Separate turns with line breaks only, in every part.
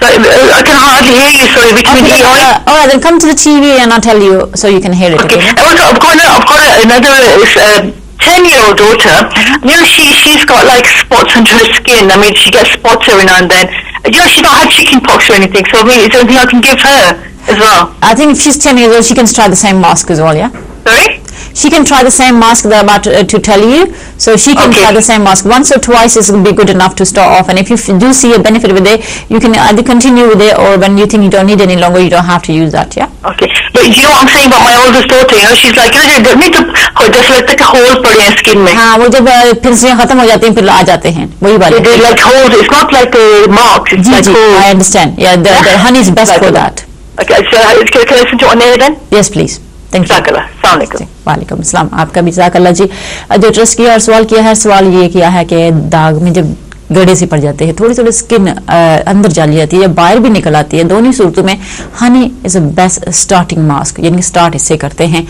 I can hardly hear you. Sorry, vitamin E oil.
All right, then come to the TV and I'll tell you so you can hear it.
Okay.
Okay?
Also, I've got another 10-year-old daughter. You know, she's got like spots on her skin. I mean, she gets spots every now and then. You know, she's not had chicken pox or anything. So, I mean, is there anything I can give her as well?
I think if she's 10 years old, she can try the same mask as well, yeah?
Sorry?
She can try the same mask that I'm about to tell you. So she can try the same mask. Once or twice is be good enough to start off. And if you do see a benefit with it, you can either continue with it, or when you think you don't need any longer, you don't have to use that, yeah?
Okay. But you know what I'm saying about my oldest daughter? You know, she's like, जैसे लगता है कि whole पड़े हैं skin में.
हाँ, वो जब फिर खत्म हो जाते हैं फिर आ जाते हैं, वही बात है.
Like holes. It's not like marks. It's like holes.
I understand. Yeah, the honey is best for that.
Okay, so can I listen to on air then?
Yes, please. Thank you. वालेकुम अस्सलाम. आपका भी जज़ाकल्लाह जी. जो trust किया और सवाल किया है, सवाल ये किया है कि दाग में जब गड़े से पड़ जाते हैं, थोड़ी थोड़ी स्किन अंदर चली जाती है या बाहर भी निकल आती है, दोनों सूरतों में honey is a best starting mask, यानी स्टार्ट इससे करते हैं.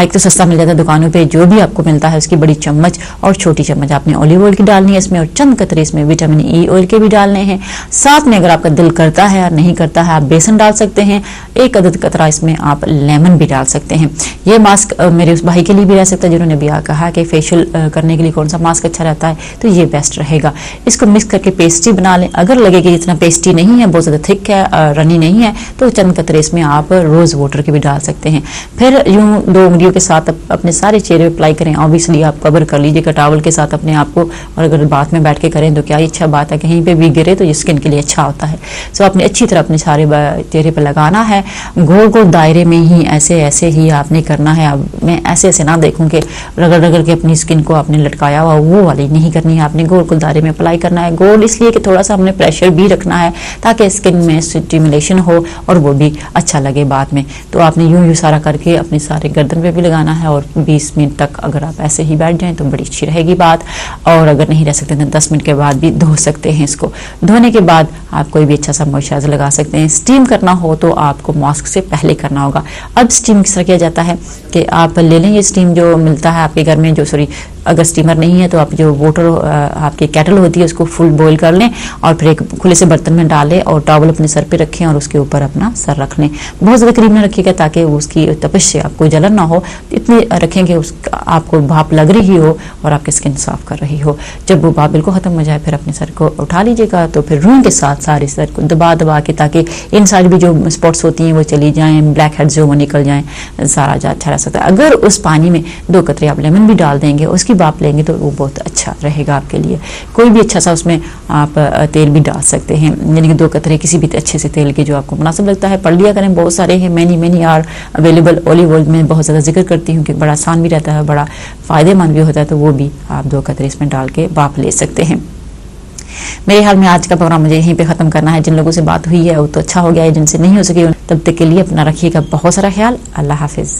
एक तो सस्ता मिल जाता है दुकानों पे, जो भी आपको मिलता है उसकी बड़ी चम्मच और छोटी चम्मच आपने ऑलिव ऑयल की डालनी है इसमें, और चंद कतरे इसमें विटामिन ई ऑयल के भी डालने हैं. साथ में अगर आपका दिल करता है और नहीं करता है, आप बेसन डाल सकते हैं. एक अदद कतरा इसमें आप लेमन भी डाल सकते हैं. ये मास्क मेरे उस भाई के लिए भी रह सकता है जिन्होंने भी कहा कि फेशियल करने के लिए कौन सा मास्क अच्छा रहता है, तो ये बेस्ट रहेगा. इसको मिक्स करके पेस्ट्री बना लें. अगर लगे कि इतना पेस्ट्री नहीं है, बहुत ज़्यादा थिक है, रनी नहीं है, तो चंद कतरे इसमें आप रोज़ वाटर के भी डाल सकते हैं. फिर यूं 2 उंगलियों के साथ अपने सारे चेहरे पे अप्लाई करें. ऑब्वियसली आप कवर कर लीजिएगा टॉवल के साथ अपने आप को, और अगर बात में बैठ के करें तो क्या ही अच्छा बात है, कहीं पे भी गिरे तो ये स्किन के लिए अच्छा होता है. सो आपने अच्छी तरह अपने सारे चेहरे पर लगाना है. गोल गोल दायरे में ही ऐसे ऐसे ही आपने करना है. अब मैं ऐसे ऐसे ना देखूं कि रगड़ रगड़ के अपनी स्किन को आपने लटकाया हुआ, वो वाली नहीं करनी है. आपने गोल गोल दायरे में अप्लाई करना है. गोल इसलिए कि थोड़ा सा हमने प्रेशर भी रखना है ताकि स्किन में स्टिमुलेशन हो और वो भी अच्छा लगे बाद में. तो आपने यूं सारा करके अपने सारे गर्दन पे भी लगाना है, और 20 मिनट तक अगर आप ऐसे ही बैठ जाएं तो बड़ी अच्छी रहेगी बात. और अगर नहीं रह सकते तो 10 मिनट के बाद भी धो सकते हैं. इसको धोने के बाद आप कोई भी अच्छा सा मॉइस्चराइजर लगा सकते हैं. स्टीम करना हो तो आपको मास्क से पहले करना होगा. अब स्टीम किस तरह किया जाता है कि आप ले लें ये स्टीम जो मिलता है आपके घर में, जो अगर स्टीमर नहीं है तो आप जो वाटर आपकी केटल होती है उसको फुल बॉईल कर लें, और फिर एक खुले से बर्तन में डालें और टॉवल अपने सर पे रखें और उसके ऊपर अपना सर रख लें. बहुत ज़्यादा करीब ना रखिएगा ताकि उसकी तपिश से आपको जलन ना हो. इतनी रखेंगे आपको भाप लग रही हो और आपकी स्किन साफ कर रही हो. जब वो भाप बिल्कुल ख़त्म हो जाए फिर अपने सर को उठा लीजिएगा, तो फिर रूई के साथ सारे सर को दबा दबा के, ताकि इन सारी भी जो स्पॉट्स होती हैं वो चली जाएँ, ब्लैक हेड्स जो वो निकल जाएँ, सारा जा अच्छा रह सकता है. अगर उस पानी में 2 कतरे आप लेमन भी डाल देंगे, उसकी भाप लेंगे, तो वो बहुत अच्छा रहेगा आपके लिए. कोई भी अच्छा सा उसमें आप तेल भी डाल सकते हैं, यानी कि 2 कतरे किसी भी अच्छे से तेल के जो आपको मुनासिब लगता है पढ़ लिया करें. बहुत सारे हैं, many are available. Olive oil में बहुत ज़्यादा जिक्र करती हूँ कि बड़ा आसान भी रहता है, बड़ा फ़ायदेमंद भी होता है, तो वो भी आप 2 कतरे इसमें डाल के भाप ले सकते हैं. मेरे ख्याल में आज का प्रोग्राम मुझे यहीं पे ख़त्म करना है. जिन लोगों से बात हुई है वो तो अच्छा हो गया है, जिनसे नहीं हो सकी तब तक के लिए अपना रखिएगा बहुत सारा ख्याल. अल्लाह हाफिज़.